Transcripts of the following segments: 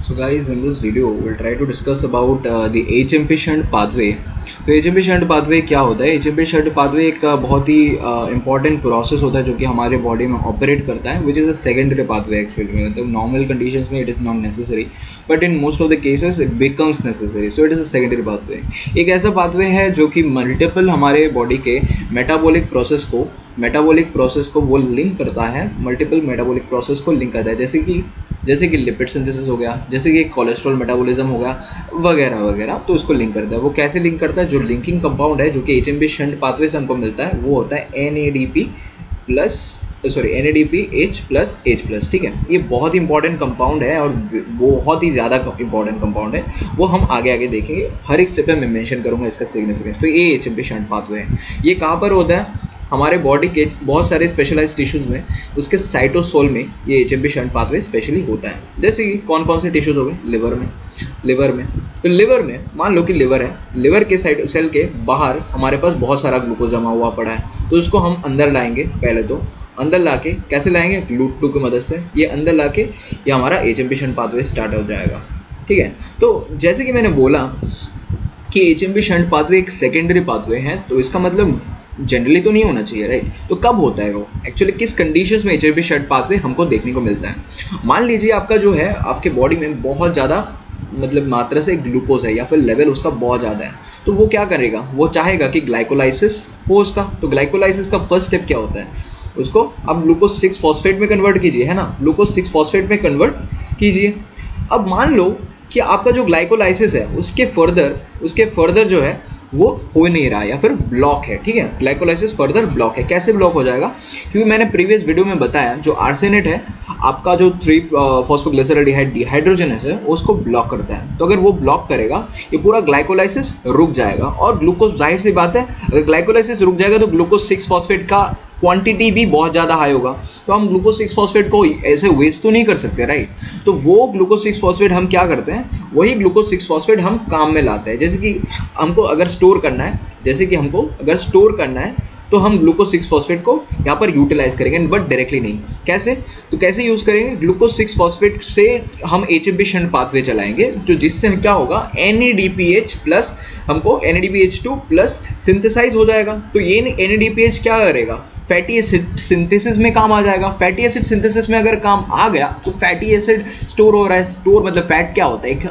So guys, in this video we'll try to discuss about the HMP shunt pathway. तो HMP shunt pathway क्या होता है? HMP shunt pathway एक बहुत ही important process होता है जो कि हमारे बॉडी में ऑपरेट करता है, which is a secondary pathway actually. मतलब normal conditions में it is not necessary, but in most of the cases it becomes necessary. So it is a secondary pathway. एक ऐसा pathway है जो कि multiple हमारे बॉडी के metabolic process को वो लिंक करता है, मल्टीपल मेटाबॉलिक प्रोसेस को लिंक करता है, जैसे कि लिपिड सिंथेसिस हो गया, जैसे कि कोलेस्ट्रॉल मेटाबॉलिज्म हो गया, वगैरह वगैरह। तो उसको लिंक करता है। वो कैसे लिंक करता है? जो लिंकिंग कंपाउंड है जो कि एचएमपी शंट पाथवे से हमको मिलता है वो होता है NADPH+H+। ठीक है, ये बहुत ही इंपॉर्टेंट कंपाउंड है और बहुत ही ज़्यादा इंपॉर्टेंट कंपाउंड है। वो हम आगे देखेंगे, हर एक स्टेप पे मैं मेंशन करूँगा इसका सिग्निफिकेंस। तो ये एचएमपी शंट पाथवे है। ये कहाँ पर होता है? हमारे बॉडी के बहुत सारे स्पेशलाइज्ड टिश्यूज़ में, उसके साइटोसोल में ये एचएमपी शंट पाथवे स्पेशली होता है। जैसे कि कौन कौन से टिश्यूज़ हो गए? लिवर में तो लिवर में मान लो कि लिवर है, लिवर के साइड सेल के बाहर हमारे पास बहुत सारा ग्लूकोज जमा हुआ पड़ा है। तो उसको हम अंदर लाएंगे। पहले तो अंदर लाके कैसे लाएंगे? GLUT2 की मदद से। ये अंदर लाके ये हमारा एचएमपी शंट पाथवे स्टार्ट हो जाएगा। ठीक है, तो जैसे कि मैंने बोला कि एचएमपी शंट पाथवे एक सेकेंडरी पाथवे है, तो इसका मतलब जनरली तो नहीं होना चाहिए, राइट? तो कब होता है वो? एक्चुअली किस कंडीशंस में एचएमपी शंट पाथवे हमको देखने को मिलता है? मान लीजिए आपका जो है, आपके बॉडी में बहुत ज़्यादा मतलब मात्रा से ग्लूकोज है या फिर लेवल उसका बहुत ज़्यादा है। तो वो क्या करेगा? वो चाहेगा कि ग्लाइकोलाइसिस हो उसका। तो ग्लाइकोलाइसिस का फर्स्ट स्टेप क्या होता है? उसको आप ग्लूकोज 6 फॉस्फेट में कन्वर्ट कीजिए, है ना? ग्लूकोज 6 फॉस्फेट में कन्वर्ट कीजिए। अब मान लो कि आपका जो ग्लाइकोलाइसिस है उसके फर्दर जो है वो हो नहीं रहा है या फिर ब्लॉक है। ठीक है, ग्लाइकोलाइसिस फर्दर ब्लॉक है। कैसे ब्लॉक हो जाएगा? क्योंकि मैंने प्रीवियस वीडियो में बताया जो आर्सेनेट है आपका, जो 3-फॉस्फोग्लिसराल्डिहाइड डिहाइड्रोजनेस है, उसको ब्लॉक करता है। तो अगर वो ब्लॉक करेगा ये पूरा ग्लाइकोलाइसिस रुक जाएगा। और ग्लूकोज, जाहिर सी बात है, अगर ग्लाइकोलाइसिस रुक जाएगा तो ग्लूकोज 6 फॉस्फेट का क्वांटिटी भी बहुत ज़्यादा हाई होगा। तो हम ग्लूकोज 6 फॉस्फेट को ऐसे वेस्ट तो नहीं कर सकते, राइट? तो वो ग्लूकोज 6 फॉस्फेट हम क्या करते हैं? वही ग्लूकोज 6 फॉस्फेट हम काम में लाते हैं। जैसे कि हमको अगर स्टोर करना है तो हम ग्लूकोज 6 फॉस्फेट को यहाँ पर यूटिलाइज करेंगे, बट डायरेक्टली नहीं। कैसे? तो कैसे यूज़ करेंगे? ग्लूकोज 6 फॉस्फेट से हम एचएमपी शंट पाथवे चलाएंगे, जो जिससे क्या होगा? NADPH+ हमको NADPH2+ सिंथेसाइज हो जाएगा। तो ये NADPH क्या करेगा? फैटी एसिड सिंथेसिस में काम आ जाएगा। फैटी एसिड सिंथेसिस में अगर काम आ गया तो फैटी एसिड स्टोर हो रहा है। स्टोर मतलब फैट क्या होता है? एक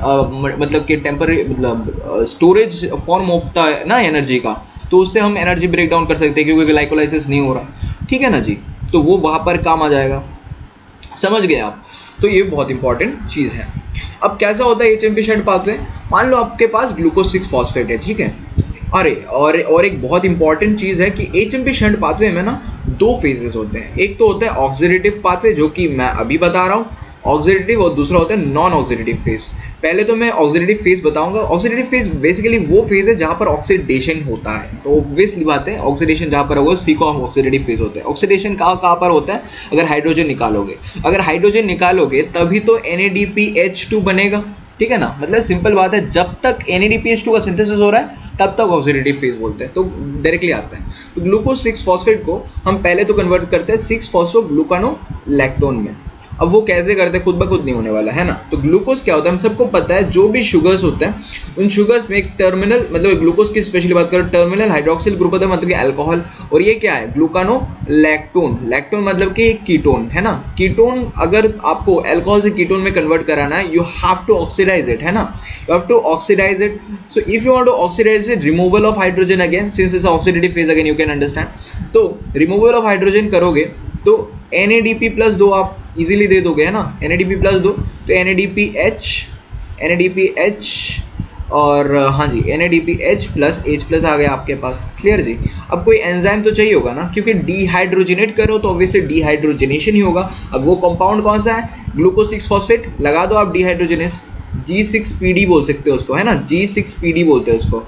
मतलब कि टेम्पररी मतलब स्टोरेज फॉर्म होता है ना एनर्जी का। तो उससे हम एनर्जी ब्रेक डाउन कर सकते हैं क्योंकि ग्लाइकोलाइसिस नहीं हो रहा। ठीक है ना जी? तो वो वहाँ पर काम आ जाएगा। समझ गए आप? तो ये बहुत इंपॉर्टेंट चीज़ है। अब कैसा होता है एचएमपी शंट पाथवे? मान लो आपके पास ग्लूकोज 6 फॉस्फेट है, ठीक है। अरे और एक बहुत इंपॉर्टेंट चीज़ है कि एचएमपी शंट पाथवे में ना 2 फेजेस होते हैं। एक तो होता है ऑक्सीडेटिव पाथवे, जो कि मैं अभी बता रहा हूँ, ऑक्सीडेटिव, और दूसरा होता है नॉन ऑक्सीडेटिव फेज। पहले तो मैं ऑक्सीडेटिव फेज बताऊंगा। ऑक्सीडेटिव फेज बेसिकली वो फेज है जहाँ पर ऑक्सीडेशन होता है। तो ऑब्वियसली बात है, ऑक्सीडेशन जहाँ पर होगा उसी को हम ऑक्सीडेटिव फेज होता है। ऑक्सीडेशन कहाँ पर होता है? अगर हाइड्रोजन निकालोगे तभी तो NADPH2 बनेगा। ठीक है ना? मतलब सिंपल बात है, जब तक NADPH2 का सिंथेसिस हो रहा है तब तक ऑक्सीडेटिव फेज बोलते हैं। तो डायरेक्टली आता है। तो ग्लूकोज 6 फॉस्फेट को हम पहले तो कन्वर्ट करते हैं 6-फॉस्फोग्लूकानोलैक्टोन में। अब वो कैसे करते हैं? खुद ब खुद नहीं होने वाला है ना। तो ग्लूकोज क्या होता है? हम सबको पता है, जो भी शुगर्स होते हैं उन शुगर्स में एक टर्मिनल, मतलब ग्लूकोज की स्पेशली बात करें, टर्मिनल हाइड्रोक्सिल ग्रुप होता है, मतलब कि अल्कोहल। और ये क्या है? ग्लूकानोलैक्टोन। लैक्टोन मतलब कि कीटोन, है ना। कीटोन अगर आपको अल्कोहल से कीटोन में कन्वर्ट कराना है, you have to oxidise it, है ना। You have to oxidise it. So if you want to oxidise it, removal of hydrogen again, since it's oxidative phase again, you can understand. तो removal of hydrogen करोगे तो NADP+2 आप easily दे दोगे, है ना। NADP+2 तो NADPH और हाँ जी, NADPH+H+ आ गया आपके पास। क्लियर जी? अब कोई एंजाइम तो चाहिए होगा ना, क्योंकि डिहाइड्रोजिनेट करो तो ऑब्वियसली डिहाइड्रोजिनेशन ही होगा। अब वो कंपाउंड कौन सा है? Glucose 6 phosphate. लगा दो आप डिहाइड्रोजिनेस, G6PD बोल सकते हो उसको, है ना। G6PD बोलते हैं उसको।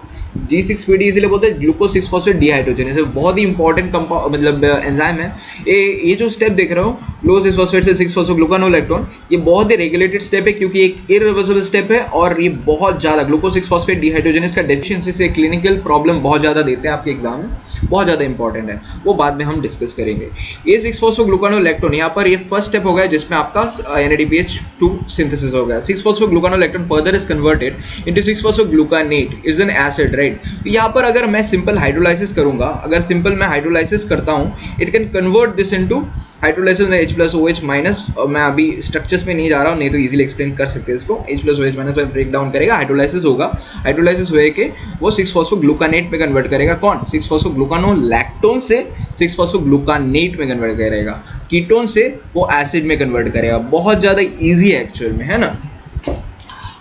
G6PD इसलिए बोलते हैं ग्लूकोज 6 फॉस्फेट डिहाइड्रोजनेस, बहुत ही इंपॉर्टेंट कंपाउंड मतलब एंजाइम है। ये जो स्टेप देख रहे हो ग्लूकोज 6 फॉस्फेट से 6 फॉस्फोग्लूकानोलेक्टोन, ये बहुत ही रेगुलेटेड स्टेप है क्योंकि एक इरिवर्सिबल स्टेप है और ये बहुत ज़्यादा ग्लूकोज 6 फॉस्फेट डिहाइड्रोजनेस का डेफिशिएंसी से क्लिनिकल प्रॉब्लम बहुत ज़्यादा देते हैं आपके एग्जाम में, बहुत ज़्यादा इंपॉर्टेंट है, वो बाद में हम डिस्कस करेंगे। ये 6 फॉस्फोग्लूकानोलेक्टोन यहाँ पर ये फर्स्ट स्टेप हो गया जिसमें आपका NADPH2 सिंथेसिस हो गया। 6 phosphogluconolactone further is converted into 6 phosphogluconate is an acid, right. यहाँ पर अगर मैं सिंपल हाइड्रोलाइसिस करूंगा, अगर सिंपल मैं हाइड्रोलाइसिस करता हूँ, it can convert this into hydrolysis H+OH-, और मैं अभी स्ट्रक्चर्स में नहीं जा रहा हूँ, नहीं तो इजीली एक्सप्लेन कर सकते हैं इसको। H+OH- में ब्रेक डाउन करेगा, हाइड्रोलाइसिस होगा, हाइड्रोलाइसिस हुए के वो 6 फॉस्फोग्लूकानेट में कन्वर्ट करेगा। कौन? 6 फॉस्फोग्लूकानोलैक्टोन से 6 फॉस्फोग्लूकानेट में कन्वर्ट करेगा, कीटोन से वो एसिड में कन्वर्ट करेगा। बहुत ज़्यादा ईजी है एक्चुअल में, है ना।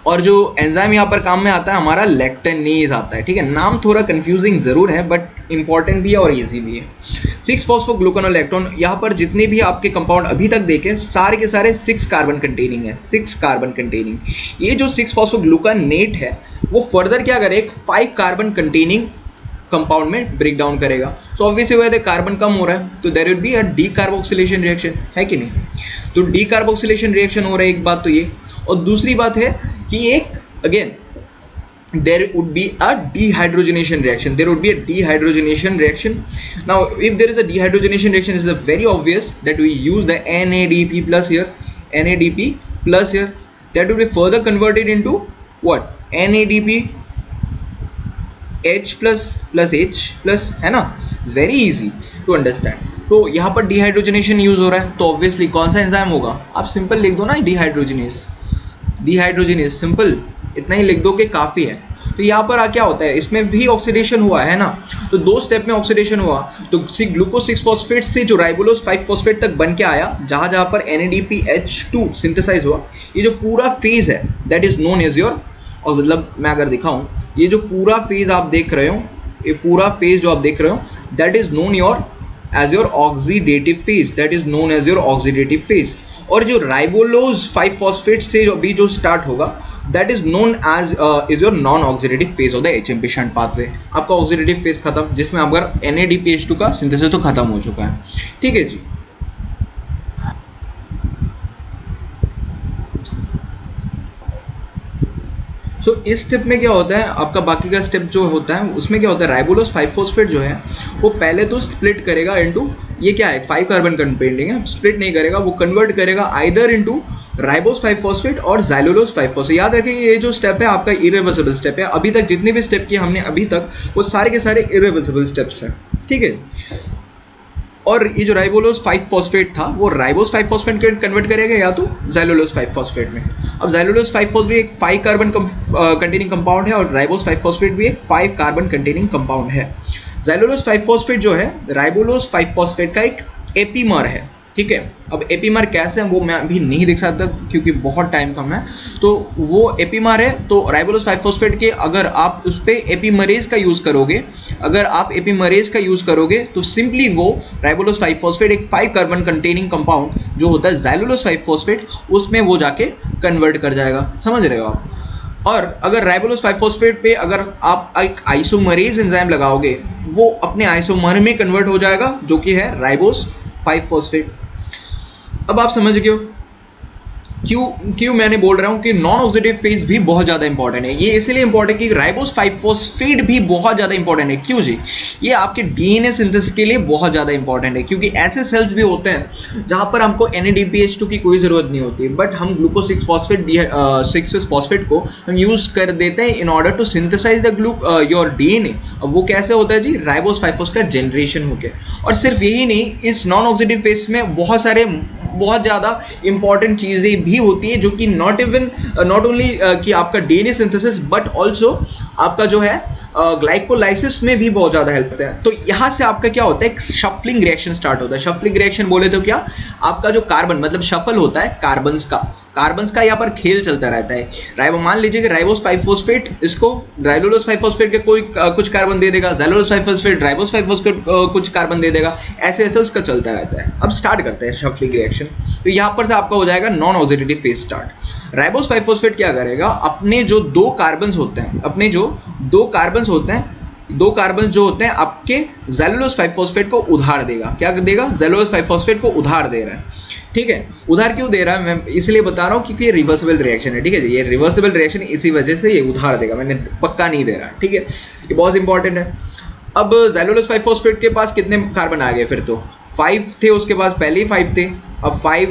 और जो एंजाइम यहाँ पर काम में आता है हमारा लैक्टेनेज आता है, ठीक है। नाम थोड़ा कंफ्यूजिंग ज़रूर है बट इंपॉर्टेंट भी है और इजी भी है। 6 फॉस्फोग्लूकानोलेक्टोन, यहाँ पर जितने भी आपके कंपाउंड अभी तक देखे सारे के सारे 6 कार्बन कंटेनिंग है, 6 कार्बन कंटेनिंग। ये जो 6 फॉस्फोग्लूकानेट है वो फर्दर क्या करे, एक 5 कार्बन कंटेनिंग कंपाउंड में ब्रेक डाउन करेगा। सो ऑब्वियसली वजह से कार्बन कम हो रहा है तो there will be a decarboxylation reaction, है कि नहीं। तो डीकार्बोक्सिलेशन रिएक्शन हो रहा है, एक बात तो ये। और दूसरी बात है कि एक again there would be a dehydrogenation reaction, there would be a dehydrogenation reaction. Now if there is a dehydrogenation reaction, it is very obvious that we use the NADP plus here, NADP plus here, that will be further converted into what, NADP H plus H plus, है ना। It's very easy to understand. तो यहाँ पर dehydrogenation use हो रहा है तो obviously कौन सा एंजाइम होगा, आप सिंपल लिख दो ना, डिहाइड्रोजनेस, डिहाइड्रोजनेस, सिंपल इतना ही लिख दो कि काफ़ी है। तो यहाँ पर क्या होता है, इसमें भी ऑक्सीडेशन हुआ है ना, तो 2 स्टेप में ऑक्सीडेशन हुआ। तो ग्लूकोज 6 फॉस्फेट से जो राइबोलोज 5 फॉस्फेट तक बन के आया, जहाँ जहाँ पर NADPH2 सिंथेसाइज हुआ, ये जो पूरा फेज है that is known as your, और मतलब मैं अगर दिखाऊं, ये जो पूरा फेज आप देख रहे हो, ये पूरा फेज जो आप देख रहे हो that is known your as your oxidative phase, that is known as your oxidative phase। और जो राइबोलोज 5 फॉस्फेट से अभी जो स्टार्ट होगा that is known as is your non oxidative phase of the HMP shunt pathway। आपका oxidative phase खत्म, जिसमें आपका NADPH2 का सिंथेसिस तो खत्म हो चुका है, ठीक है जी। तो इस स्टेप में क्या होता है, आपका बाकी का स्टेप जो होता है उसमें क्या होता है, राइबोलोज 5 फॉस्फेट जो है वो पहले तो स्प्लिट करेगा इनटू, ये क्या है 5 कार्बन कंटेनिंग है, स्प्लिट नहीं करेगा, वो कन्वर्ट करेगा आइदर इनटू राइबोज 5 फॉस्फेट और ज़ाइलोलोज 5 फॉस्फेट। याद रखिए ये जो स्टेप है आपका इरिवर्सिबल स्टेप है। अभी तक जितने भी स्टेप किए हमने अभी तक वो सारे के सारे इरिवर्सिबल स्टेप्स हैं, ठीक है। और ये जो राइबोलोज 5 फॉस्फेट था वो राइबोज 5 फॉस्फेट कन्वर्ट करेगा या तो ज़ाइलोलोज 5 फॉस्फेट में। अब ज़ाइलोलोज 5 फॉस्फेट एक 5 कार्बन कंटेनिंग कंपाउंड है और राइबोज 5 फॉस्फेट भी एक 5 कार्बन कंटेनिंग कंपाउंड है। ज़ाइलोलोज 5 फॉस्फेट जो है राइबोलोज 5 फॉस्फेट का एक एपीमर है, ठीक है। अब एपीमर कैसे है वो मैं अभी नहीं दिख सकता क्योंकि बहुत टाइम कम है। तो वो एपीमर है, तो राइबोलोज 5 फॉस्फेट के अगर आप उस पर एपीमरेज का यूज़ करोगे, अगर आप एपीमरेज का यूज़ करोगे तो सिंपली वो राइबोलोज 5 फॉस्फेट एक 5 कार्बन कंटेनिंग कंपाउंड जो होता है ज़ाइलोलोज 5 फॉस्फेट, उसमें वो जाके कन्वर्ट कर जाएगा, समझ रहे हो आप। और अगर राइबोलोज 5 फॉस्फेट पे अगर आप एक आइसोमरेज एंजाइम लगाओगे वो अपने आइसोमर में कन्वर्ट हो जाएगा जो कि है राइबोज 5 फॉस्फेट। अब आप समझ गए हो क्यों मैंने बोल रहा हूँ कि नॉन ऑक्सीडेटिव फेज भी बहुत ज़्यादा इंपॉर्टेंट है। ये इसलिए इंपॉर्टेंट है कि राइबोज 5 फॉस्फेट भी बहुत ज़्यादा इंपॉर्टेंट है। क्यों जी? ये आपके डीएनए सिंथेसिस के लिए बहुत ज़्यादा इंपॉर्टेंट है क्योंकि ऐसे सेल्स भी होते हैं जहाँ पर हमको NADPH2 की कोई ज़रूरत नहीं होती, बट हम ग्लूकोज 6 फॉस्फेट को हम यूज़ कर देते हैं in order to synthesise the your DNA. अब वो कैसे होता है जी? राइबोज 5 फॉस्फेट का जनरेशन होकर। और सिर्फ यही नहीं, इस नॉन ऑक्सीडेटिव फेज में बहुत ज़्यादा इंपॉर्टेंट चीज़ें भी होती है जो कि नॉट ओनली कि आपका डीएनए सिंथेसिस बट ऑल्सो आपका जो है ग्लाइकोलाइसिस में भी बहुत ज़्यादा हेल्प करता है। तो यहाँ से आपका क्या होता है, एक शफलिंग रिएक्शन स्टार्ट होता है। शफलिंग रिएक्शन बोले तो क्या, आपका जो कार्बन मतलब शफल होता है कार्बन्स का यहाँ पर खेल चलता रहता है। मान लीजिए कि राइबोज 5 फॉस्फेट इसको राइबोलोज 5 फॉस्फेट के कोई कुछ कार्बन दे देगा, ज़ाइलोलोज 5 फॉस्फेट राइबोज 5 फॉस्फेट कुछ कार्बन दे देगा, ऐसे उसका चलता रहता है। अब स्टार्ट करते हैं शफलिंग रिएक्शन। तो यहाँ पर से आपका हो जाएगा non oxidative phase start. Ribose 5 phosphate क्या करेगा, अपने जो 2 कार्बन्स कार्बन्स होते हैं, 2 कार्बन्स जो होते हैं आपके ज़ैलुलोज 5-फॉस्फेट को उधार देगा। क्या देगा? ज़ैलुलोज 5-फॉस्फेट को उधार दे रहा है। ठीक है, उधार क्यों दे रहा है मैं इसलिए बता रहा हूँ क्योंकि ये रिवर्सिबल रिएक्शन है। ठीक है जी, ये रिवर्सिबल रिएक्शन इसी वजह से ये उधार देगा, मैंने पक्का नहीं दे रहा। ठीक है, ये बहुत इंपॉर्टेंट है। अब ज़ैलुलोज 5-फॉस्फेट के पास कितने कार्बन आ गए? फिर तो 5 थे उसके पास, पहले ही 5 थे, अब 5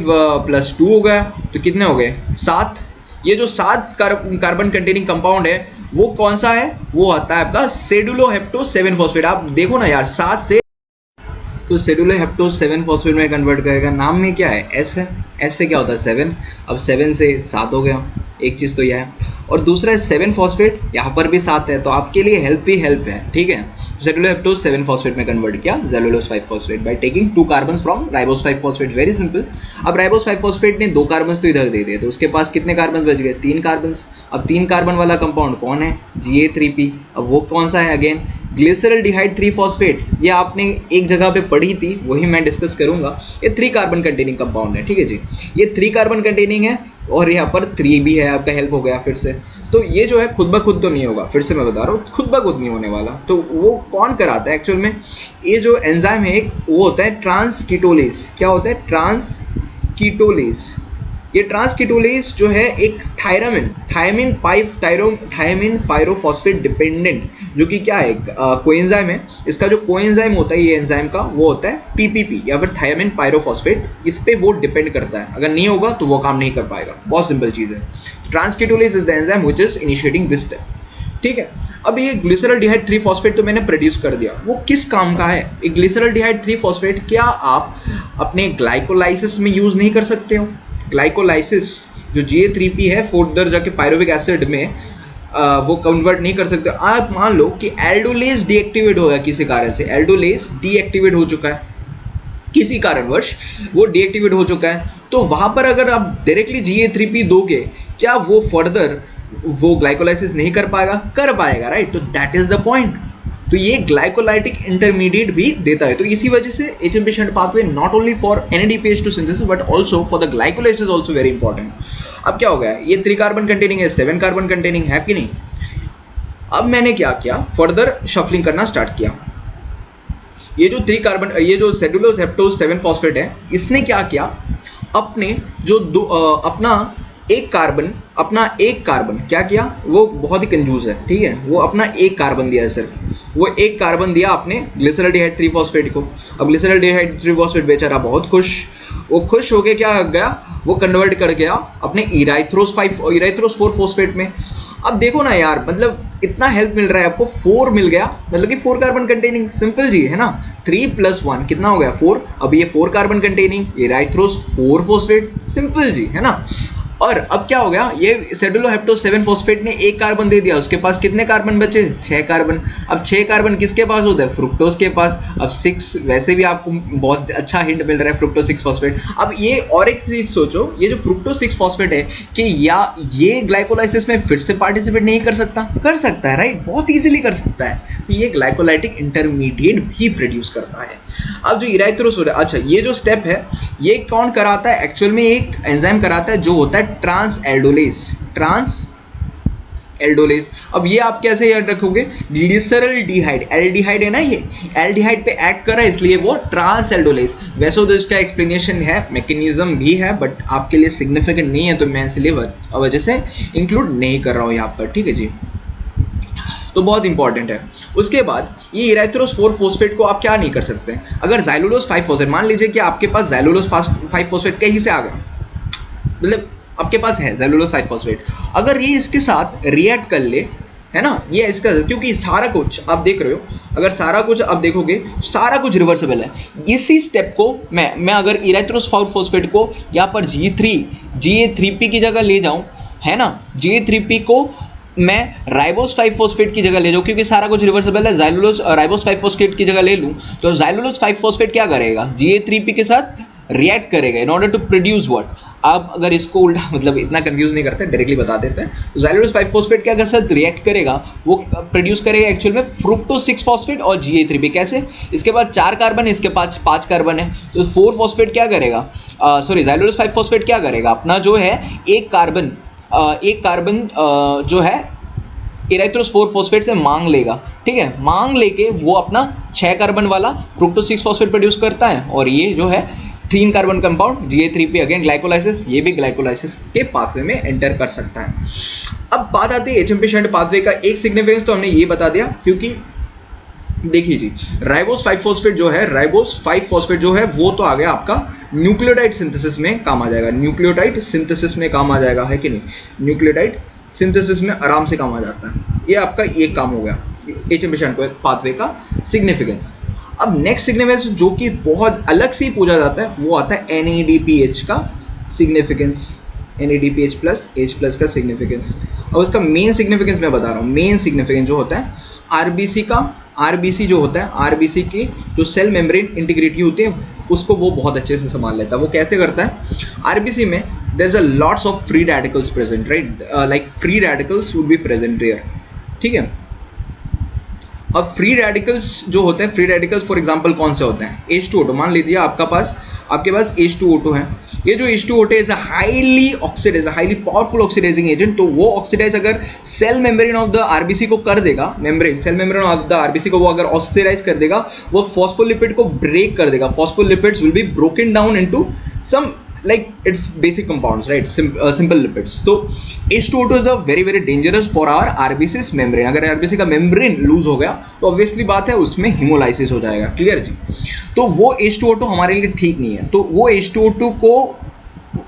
+ 2 हो गया, तो कितने हो गए? 7। ये जो 7 कार्बन कंटेनिंग कंपाउंड है वो कौन सा है? वो आता है आपका सेडुलोहेप्टोस 7-फॉस्फेट। आप देखो ना यार, 7 से तो सेडुलोहेप्टोस 7-फॉस्फेट में कन्वर्ट करेगा। नाम में क्या है? एस है, एस से क्या होता है? 7। अब 7 से 7 हो गया, एक चीज़ तो यह है। और दूसरा है 7-फॉस्फेट, यहाँ पर भी 7 है, तो आपके लिए हेल्प ही हेल्प है। ठीक है, सेडुलोहेप्टोस 7-फॉस्फेट में कन्वर्ट किया ज़ैलुलोज 5-फॉस्फेट by taking 2 carbons from ribose 5-फॉस्फेट। Very simple. अब राइबोज 5-फॉस्फेट ने 2 कार्बन्स तो इधर दे दिए, तो उसके पास कितने कार्बन्स बच गए? 3 कार्बन्स। अब 3 कार्बन वाला कंपाउंड कौन है? Ga3p। अब वो कौन सा है? अगेन ग्लिसरल्डिहाइड 3-फॉस्फेट। ये आपने एक जगह पे पढ़ी थी, वही मैं डिस्कस करूंगा। ये 3 कार्बन कंटेनिंग कंपाउंड है। ठीक है जी, ये 3 कार्बन कंटेनिंग है और यहाँ पर 3 भी है, आपका हेल्प हो गया फिर से। तो ये जो है खुद ब खुद तो नहीं होगा, फिर से मैं बता रहा हूँ, खुद ब खुद नहीं होने वाला। तो वो कौन कराता है एक्चुअल में? ये जो एंजाइम है एक, वो होता है ट्रांसकीटोलेज। क्या होता है? ट्रांसकीटोलेज। ये ट्रांसकीटोलेज जो है एक थायमिन पायरोफॉस्फेट डिपेंडेंट, जो कि क्या है? कोएंजाइम है। इसका जो कोएंजाइम होता है ये एंजाइम का, वो होता है पीपीपी या फिर थायमिन पायरोफॉस्फेट। इस पे वो डिपेंड करता है, अगर नहीं होगा तो वो काम नहीं कर पाएगा। बहुत सिंपल चीज़ है। Transketolase is the enzyme which is initiating this step. ठीक है, अब ये ग्लिसरल्डिहाइड 3-फॉस्फेट तो मैंने प्रोड्यूस कर दिया, वो किस काम का है? ये ग्लिसरल्डिहाइड 3-फॉस्फेट क्या आप अपने ग्लाइकोलाइसिस में यूज़ नहीं कर सकते हो? ग्लाइकोलाइसिस जो Ga3p है, फर्दर जाके पायरुविक एसिड में वो कन्वर्ट नहीं कर सकते। आप मान लो कि एल्डोलेज डीएक्टिवेट हो गया किसी कारण से, एल्डोलेज डीएक्टिवेट हो चुका है किसी कारणवश, वो डीएक्टिवेट हो चुका है, तो वहाँ पर अगर आप डायरेक्टली Ga3p दोगे, क्या वो फर्दर वो ग्लाइकोलाइसिस नहीं कर पाएगा? कर पाएगा, राइट? तो दैट इज द पॉइंट। तो ये ग्लाइकोलाइटिक इंटरमीडिएट भी देता है। तो इसी वजह से HMP shunt pathway not only for NADPH2 synthesis but also for the glycolysis also very important. अब क्या हो गया? ये 3 कार्बन कंटेनिंग है, 7 कार्बन कंटेनिंग है कि नहीं? अब मैंने क्या किया? फर्दर शफलिंग करना स्टार्ट किया। ये जो 3 कार्बन, ये जो सेडुलोहेप्टोस 7-फॉस्फेट है, इसने क्या किया? अपने जो अपना एक कार्बन क्या किया? वो बहुत ही कंजूस है। ठीक है, वो अपना एक कार्बन दिया है, सिर्फ वो एक कार्बन दिया आपने ग्लिसरल्डिहाइड 3-फॉस्फेट को। अब ग्लिसरल्डिहाइड 3-फॉस्फेट बेचारा बहुत खुश, वो खुश होके क्या गया? वो कन्वर्ट कर गया अपने इराइथ्रोस 4-फॉस्फेट में। अब देखो ना यार, मतलब इतना हेल्प मिल रहा है आपको, 4 मिल गया, मतलब कि 4 कार्बन कंटेनिंग। सिंपल जी है ना, 3 + 1 कितना हो गया? 4। अब ये 4 कार्बन कंटेनिंग इराइथ्रोस 4-फॉस्फेट, सिंपल जी है ना। और अब क्या हो गया? ये सेडुलोहेप्टोस 7-फॉस्फेट ने एक कार्बन दे दिया, उसके पास कितने कार्बन बचे? 6 कार्बन। अब 6 कार्बन किसके पास होता है? फ्रुक्टोज के पास। अब 6, वैसे भी आपको बहुत अच्छा हिंट मिल रहा है फ्रुक्टोज 6-फॉस्फेट। अब ये और एक चीज़ सोचो, ये जो फ्रुक्टोज 6-फॉस्फेट है कि या ये ग्लाइकोलाइसिस में फिर से पार्टिसिपेट नहीं कर सकता? कर सकता है, राइट? बहुत ईजिली कर सकता है। तो ये ग्लाइकोलाइटिक इंटरमीडिएट भी प्रोड्यूस करता है। अब जो इराइथ्रोस, अच्छा ये जो स्टेप है ये कौन कराता है? एक्चुअल में एक एंजाइम कराता है जो होता है ट्रांस एल्डोलेज। अब ये आप कैसे याद रखोगे? ग्लिसरल्डिहाइड, एल्डिहाइड है ना, ये एल्डिहाइड पे एक्ट कर रहा है, इसलिए वो ट्रांस एल्डोलेज। वैसे तो इसका एक्सप्लेनेशन है, मैकेनिज्म भी है, बट आपके लिए सिग्निफिकेंट नहीं है, तो मैं इसलिए वजह से इंक्लूड नहीं कर रहा हूँ यहाँ पर। ठीक है जी, तो बहुत इंपॉर्टेंट है। उसके बाद ये इराइथ्रोस 4-फॉस्फेट को आप क्या नहीं कर सकते? अगर ज़ैलुलोज 5-फॉस्फेट, मान लीजिए कि आपके पास ज़ैलुलोज 5-फॉस्फेट कहीं से आ गया, मतलब आपके पास है ज़ैलुलोज 5-फॉस्फेट, अगर ये इसके साथ रिएक्ट कर ले, है ना, ये इसका, क्योंकि सारा कुछ आप देख रहे हो, अगर सारा कुछ आप देखोगे सारा कुछ रिवर्सिबल है। इसी स्टेप को मैं अगर इराइथ्रोस 4-फॉस्फेट को यहाँ पर Ga3p की जगह ले जाऊँ, है ना, Ga3p को मैं राइबोस 5-फॉस्फेट की जगह ले जाऊँ, क्योंकि सारा कुछ रिवर्सिबल है, ज़ैलुलोज राइबोस 5-फॉस्फेट की जगह ले लूँ, तो ज़ैलुलोज 5-फॉस्फेट क्या करेगा? Ga3p के साथ रिएक्ट करेगा in order to produce what? आप अगर इसको उल्टा, मतलब इतना कंफ्यूज नहीं करते, डायरेक्टली बता देते हैं। तो ज़ैलुलोज 5-फॉस्फेट क्या कर सकता? रिएक्ट करेगा, वो प्रोड्यूस करेगा एक्चुअल में फ्रुक्टोज 6-फॉस्फेट और Ga3p। कैसे? इसके पास 4 कार्बन है, इसके पास 5 कार्बन है, तो 4-फॉस्फेट क्या करेगा? ज़ैलुलोज 5-फॉस्फेट क्या करेगा? अपना जो है एक कार्बन जो है इरेथ्रोस 4 फॉस्फेट से मांग लेगा, ठीक है। मांग लेके वो अपना 6 कार्बन वाला फ्रुक्टोज 6 फॉस्फेट प्रोड्यूस करता है, और ये जो है 3 carbon compound Ga3P again glycolysis, ये भी ग्लाइकोलाइसिस के पाथवे में एंटर कर सकता है। अब बात आती है HMP शंट पाथवे का एक सिग्निफिकेंस, तो हमने ये बता दिया, क्योंकि देखिए जी राइबोस 5 फॉस्फेट जो है, राइबोस 5 फॉस्फेट जो है वो तो आ गया आपका न्यूक्लियोटाइड सिंथेसिस में काम आ जाएगा, न्यूक्लियोटाइड सिंथेसिस में काम आ जाएगा, है कि नहीं, न्यूक्लियोटाइड सिंथेसिस में आराम से काम आ जाता है। ये आपका एक काम हो गया HMP शंट पाथवे का सिग्निफिकेंस। अब नेक्स्ट सिग्निफिकेंस जो कि बहुत अलग से ही पूछा जाता है वो आता है NADPH का सिग्निफिकेंस, NADPH प्लस H+ का सिग्निफिकेंस। अब उसका मेन सिग्निफिकेंस मैं बता रहा हूँ, मेन सिग्निफिकेंस जो होता है RBC का, RBC जो होता है RBC की जो सेल मेम्ब्रेन इंटीग्रिटी होती है उसको वो बहुत अच्छे से संभाल लेता है। वो कैसे करता है, RBC में there is a lots of free radicals present, right, like free radicals would be present there, ठीक है। अब फ्री रेडिकल्स जो होते हैं, फ्री रेडिकल्स फॉर एग्जांपल कौन से होते हैं, H2O2, मान लीजिए आपके पास H2O2 है, ये जो H2O2 is a highly oxidise, highly powerful oxidising agent, तो वो ऑक्सीडाइज अगर cell membrane of the RBC को कर देगा, membrane cell membrane of the RBC को वो अगर ऑक्सीडाइज कर देगा, वो फॉस्फोलिपिड को ब्रेक कर देगा, phospholipids will be broken down into some like its basic compounds, right, simple lipids. तो H2O2 is a very very dangerous for our RBC's membrane. अगर RBC का membrane लूज हो गया तो ऑब्वियसली बात है उसमें हिमोलाइसिस हो जाएगा, क्लियर जी। तो वो H2O2 हमारे लिए ठीक नहीं है, तो वो H2O2 को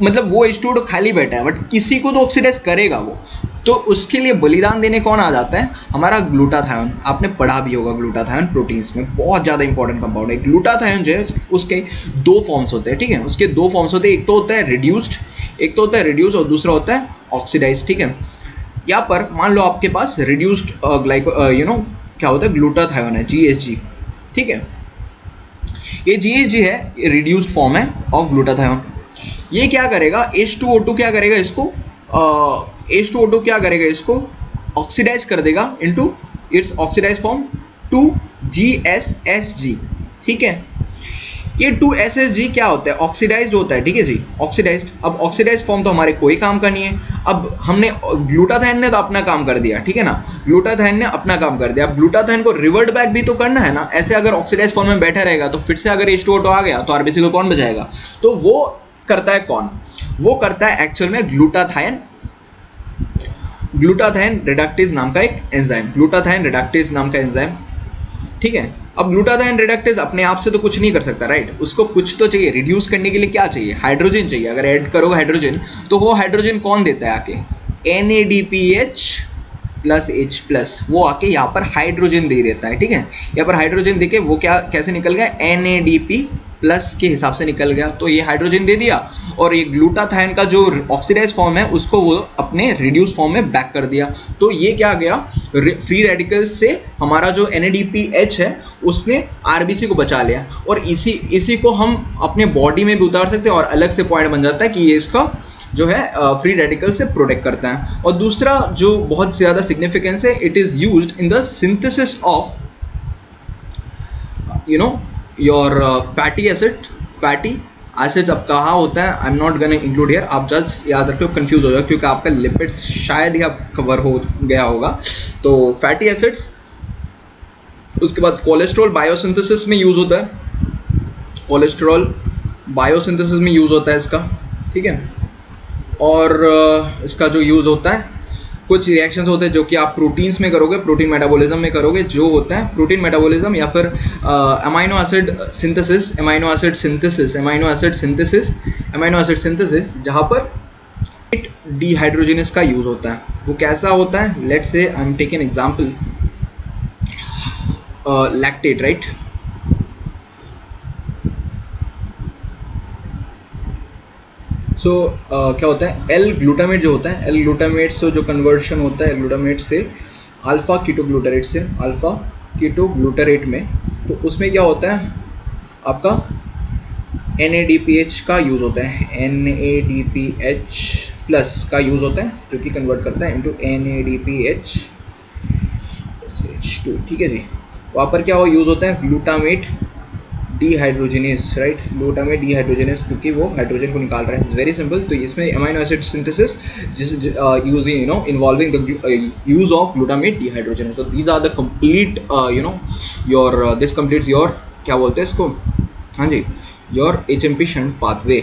मतलब वो H2O2 खाली बैठा है बट किसी को तो ऑक्सीडाइज करेगा वो, तो उसके लिए बलिदान देने कौन आ जाता है, हमारा ग्लूटाथायोन। आपने पढ़ा भी होगा ग्लूटाथायोन प्रोटीन्स में बहुत ज़्यादा इंपॉर्टेंट कंपाउंड है। ग्लूटाथायोन जो है उसके 2 फॉर्म्स होते हैं, ठीक है, उसके 2 फॉर्म्स होते हैं, एक तो होता है रिड्यूस्ड, एक तो होता है रिड्यूस और दूसरा होता है ऑक्सीडाइज, ठीक है। यहाँ पर मान लो आपके पास रिड्यूस्ड क्या होता है, ग्लूटाथायोन है GHG, ठीक है। ये GHG है, ये रिड्यूस्ड फॉर्म है ऑफ ग्लूटाथायोन। ये क्या करेगा, H2O2 क्या करेगा इसको, H2O2 क्या करेगा इसको ऑक्सीडाइज कर देगा into its oxidise form 2GSSG, ठीक है। ये 2SSG क्या होता है, ऑक्सीडाइज्ड होता है, ठीक है जी, ऑक्सीडाइज्ड। अब ऑक्सीडाइज्ड फॉर्म तो हमारे कोई काम का नहीं है। अब हमने ग्लूटाथायोन ने तो अपना काम कर दिया, ठीक है ना, ग्लूटाथायोन ने अपना काम कर दिया। अब ग्लूटाथायोन को रिवर्ट बैक भी तो करना है ना, ऐसे अगर ऑक्सीडाइज्ड फॉर्म में बैठा रहेगा तो फिर से अगर H2O2 आ गया तो RBC को कौन बचाएगा, तो वो करता है कौन, वो करता है एक्चुअल में ग्लूटाथायोन रिडक्टेज नाम का एक एंजाइम, ग्लूटाथायोन रिडक्टेज नाम का एंजाइम, ठीक है। अब ग्लूटाथायोन रिडक्टेज अपने आप से तो कुछ नहीं कर सकता, राइट, उसको कुछ तो चाहिए, रिड्यूस करने के लिए क्या चाहिए, हाइड्रोजन चाहिए। अगर ऐड करोगे हाइड्रोजन तो वो हाइड्रोजन कौन देता है आके, NADPH प्लस H+, वो आके यहाँ पर हाइड्रोजन दे देता है, ठीक है। यहाँ पर हाइड्रोजन देके वो क्या कैसे निकल गया, NADP+ के हिसाब से निकल गया, तो ये हाइड्रोजन दे दिया और ये ग्लूटाथायोन का जो ऑक्सीडाइज फॉर्म है उसको वो अपने रिड्यूस फॉर्म में बैक कर दिया। तो ये क्या गया, फ्री रेडिकल्स से हमारा जो NADPH है उसने RBC को बचा लिया, और इसी को हम अपने बॉडी में भी उतार सकते हैं और अलग से पॉइंट बन जाता है कि ये इसका जो है फ्री रेडिकल से प्रोटेक्ट करता है। और दूसरा जो बहुत ज़्यादा सिग्निफिकेंस है, it is used in the synthesis of your fatty acids. अब कहाँ होता है, I am not gonna include here, आप जस्ट याद रखो, कंफ्यूज हो जाओ क्योंकि आपका लिपिड्स शायद ही आप कवर हो गया होगा। तो फैटी एसिड्स, उसके बाद कोलेस्ट्रॉल बायोसिंथेसिस में यूज़ होता है, कोलेस्ट्रॉल बायोसिंथेसिस में यूज़ होता है इसका, ठीक है। और इसका जो यूज़ होता है, कुछ रिएक्शंस होते हैं जो कि आप प्रोटीन्स में करोगे, प्रोटीन मेटाबॉलिज्म में करोगे, जो होता है प्रोटीन मेटाबॉलिज्म या फिर अमाइनो एसिड सिंथेसिस, जहाँ पर डिहाइड्रोजिनेस का यूज़ होता है। वो कैसा होता है, let's say I am taking example, lactate, right, so क्या होता है, एल ग्लूटामेट जो होता है, एल ग्लूटामेट से जो कन्वर्शन होता है ग्लूटामेट से अल्फ़ा कीटोग्लूटारेट में, तो उसमें क्या होता है आपका NADPH का यूज़ होता है, NADPH+ का यूज़ होता है जो कि कन्वर्ट करता है इनटू NADPH2, ठीक है जी। वहाँ पर क्या यूज़ होता है, glutamate dehydrogenase, right, glutamate dehydrogenase, क्योंकि वो हाइड्रोजन को निकाल रहा है. Very simple. तो इसमें amino acid synthesis using involving the use of glutamate dehydrogenase. तो these are the complete your this completes your क्या बोलते हैं इसको, हाँ जी, योर HMP शंट पाथवे.